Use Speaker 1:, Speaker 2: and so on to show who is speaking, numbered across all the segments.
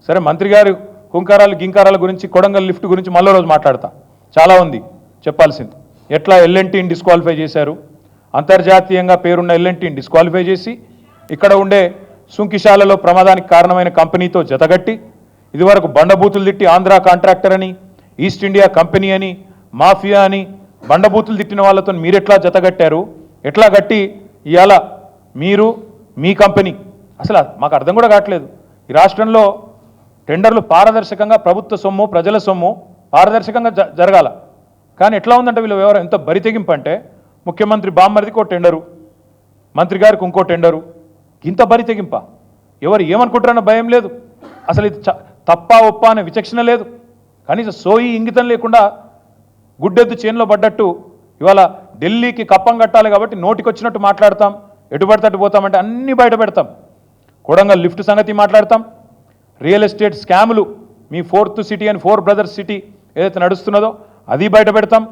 Speaker 1: సరే మంత్రి గారు కుంకారాలు గింకారాల గురించి కొడంగల్ లిఫ్ట్ గురించి మళ్ళీ రోజు మాట్లాడతా, చాలా ఉంది చెప్పాల్సింది. ఎట్లా ఎల్ఎన్టీని డిస్క్వాలిఫై చేశారు, అంతర్జాతీయంగా పేరున్న ఎల్ఎన్టీని డిస్క్వాలిఫై చేసి ఇక్కడ ఉండే సుంకిశాలలో ప్రమాదానికి కారణమైన కంపెనీతో జతగట్టి ఇదివరకు బండబూతులు తిట్టి ఆంధ్ర కాంట్రాక్టర్ అని, ఈస్ట్ ఇండియా కంపెనీ అని, మాఫియా అని బండబూతులు తిట్టిన వాళ్ళతో మీరు ఎట్లా జతగట్టారు, ఎట్లా గట్టి ఇవాళ మీరు మీ కంపెనీ అసలు మాకు అర్థం కూడా కావట్లేదు. ఈ రాష్ట్రంలో టెండర్లు పారదర్శకంగా ప్రభుత్వ సొమ్ము ప్రజల సొమ్ము పారదర్శకంగా జరగాల, కానీ ఎట్లా ఉందంటే వీళ్ళు వ్యవహారం ఎంత బరితెగింపు అంటే ముఖ్యమంత్రి బామ్మరిదికి ఒక టెండరు, మంత్రి గారికి ఇంకో టెండరు, ఇంత బరితెగింప. ఎవరు ఏమనుకుంటారన్న భయం లేదు, అసలు ఇది తప్పా ఒప్ప అనే విచక్షణ లేదు. కనీసం సోయి ఇంగితం లేకుండా గుడ్డెద్దు చేనులో పడ్డట్టు ఇవాళ ఢిల్లీకి కప్పం కట్టాలి కాబట్టి నోటికొచ్చినట్టు మాట్లాడతాం, ఎటుపడితట్టు పోతామంటే అన్నీ బయట పెడతాం. కొడంగల్ లిఫ్ట్ సంగతి మాట్లాడతాం, రియల్ ఎస్టేట్ స్కాములు మీ ఫోర్త్ సిటీ అని ఫోర్ బ్రదర్స్ సిటీ ఏదైతే నడుస్తున్నదో అది బయట పెడతాం.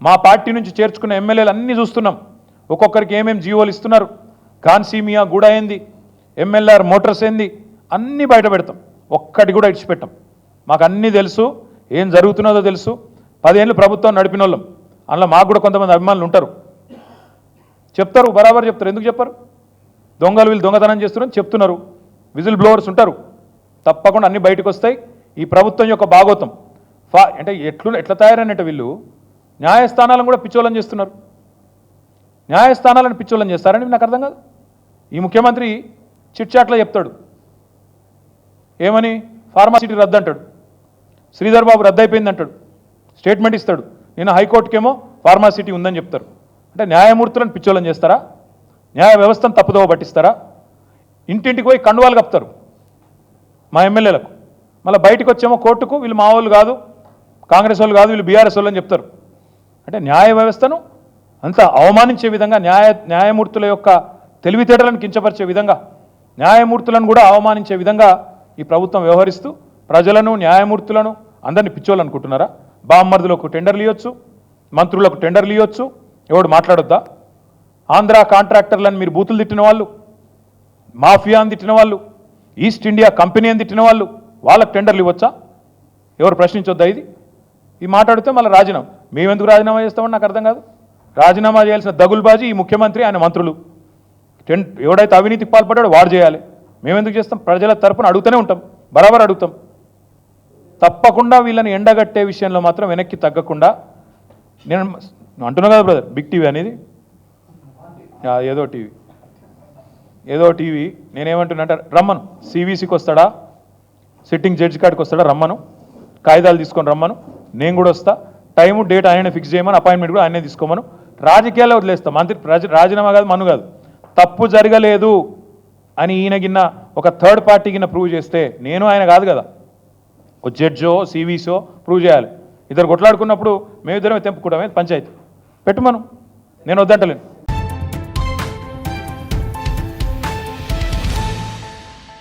Speaker 1: మా పార్టీ నుంచి చేర్చుకున్న ఎమ్మెల్యేలు అన్నీ చూస్తున్నాం, ఒక్కొక్కరికి ఏమేమి జీవోలు ఇస్తున్నారు, కాన్సీమియా గూడ ఏంది, ఎంఎల్ఆర్ మోటార్స్ ఏంది, అన్నీ బయట పెడతాం, ఒక్కటి కూడా ఇడిచిపెట్టాం. మాకు అన్నీ తెలుసు, ఏం జరుగుతున్నదో తెలుసు. 10 ఏళ్ళు ప్రభుత్వం నడిపిన వాళ్ళం, అందులో మాకు కూడా కొంతమంది అభిమానులు ఉంటారు, చెప్తారు, బరాబర్ చెప్తారు. ఎందుకు చెప్పరు? దొంగలు వీళ్ళు దొంగతనం చేస్తున్నారని చెప్తున్నారు, విజిల్ బ్లోవర్స్ ఉంటారు, తప్పకుండా అన్నీ బయటకు వస్తాయి. ఈ ప్రభుత్వం యొక్క భాగోతం అంటే ఎట్లా తయారైనట్టు వీళ్ళు న్యాయస్థానాలను కూడా పిచ్చోళం చేస్తున్నారు. న్యాయస్థానాలను పిచ్చోళం చేస్తారని నాకు అర్థం కాదు. ఈ ముఖ్యమంత్రి చిట్చాట్లో చెప్తాడు, ఏమని ఫార్మాసిటీ రద్దు అంటాడు, శ్రీధర్ బాబు రద్దు అయిపోయింది అంటాడు, స్టేట్మెంట్ ఇస్తాడు. నేను హైకోర్టుకేమో ఫార్మాసిటీ ఉందని చెప్తారు. అంటే న్యాయమూర్తులను పిచ్చోళం చేస్తారా? న్యాయ వ్యవస్థను తప్పుదోవ పట్టిస్తారా? ఇంటింటికి పోయి కండువాలు కప్తారు మా ఎమ్మెల్యేలకు, మళ్ళీ బయటకు వచ్చేమో కోర్టుకు వీళ్ళు మా వాళ్ళు కాదు, కాంగ్రెస్ వాళ్ళు కాదు, వీళ్ళు బీఆర్ఎస్ వాళ్ళు అని చెప్తారు. అంటే న్యాయ వ్యవస్థను అంత అవమానించే విధంగా, న్యాయమూర్తుల యొక్క తెలివితేటలను కించపరిచే విధంగా, న్యాయమూర్తులను కూడా అవమానించే విధంగా ఈ ప్రభుత్వం వ్యవహరిస్తూ ప్రజలను న్యాయమూర్తులను అందరినీ పిచ్చోళ్ళు అనుకుంటున్నారా? బామ్మర్దులకు టెండర్లు ఇవ్వచ్చు, మంత్రులకు టెండర్లు ఇవ్వచ్చు, ఎవడు మాట్లాడొద్దా? ఆంధ్ర కాంట్రాక్టర్లను మీరు బూతులు తిట్టిన వాళ్ళు, మాఫియా అని తిట్టిన వాళ్ళు, ఈస్ట్ ఇండియా కంపెనీ అని తిట్టిన వాళ్ళు, వాళ్ళకు టెండర్లు ఇవ్వచ్చా? ఎవరు ప్రశ్నించొద్దా? ఇది ఈ మాట్లాడితే మళ్ళీ రాజీనామా, మేమెందుకు రాజీనామా చేస్తామని నాకు అర్థం కాదు. రాజీనామా చేయాల్సిన దగులుబాజీ ఈ ముఖ్యమంత్రి ఆయన మంత్రులు. ఎవడైతే అవినీతికి పాల్పడ్డాడో వాడు చేయాలి, మేమెందుకు చేస్తాం? ప్రజల తరపున అడుగుతూనే ఉంటాం, బరాబర్ అడుగుతాం. తప్పకుండా వీళ్ళని ఎండగట్టే విషయంలో మాత్రం వెనక్కి తగ్గకుండా, నేను అంటున్నా కదా బ్రదర్, బిగ్ టీవీ అనేది ఏదో టీవీ నేనేమంటున్నా అంటే రమ్మను, సివిసికి వస్తాడా, సిట్టింగ్ జడ్జి కాడికి వస్తాడా, రమ్మను, కాగితాలు తీసుకొని రమ్మను, నేను కూడా వస్తా, టైము డేట్ ఆయనే ఫిక్స్ చేయమని, అపాయింట్మెంట్ కూడా ఆయనే తీసుకోమను, రాజకీయాల్లో వదిలేస్తాం. మంత్రి రాజీనామా కాదు, మను కాదు, తప్పు జరగలేదు అని ఈయన గిన్న ఒక థర్డ్ పార్టీ గిన్న ప్రూవ్ చేస్తే, నేను ఆయన కాదు కదా, ఒక జడ్జో సివిసో ప్రూవ్ చేయాలి. ఇద్దరు కొట్లాడుకున్నప్పుడు మేమిద్దరమే తెంపుకుంటామే పంచాయతీ పెట్టుమను, నేను వద్దంటలేను.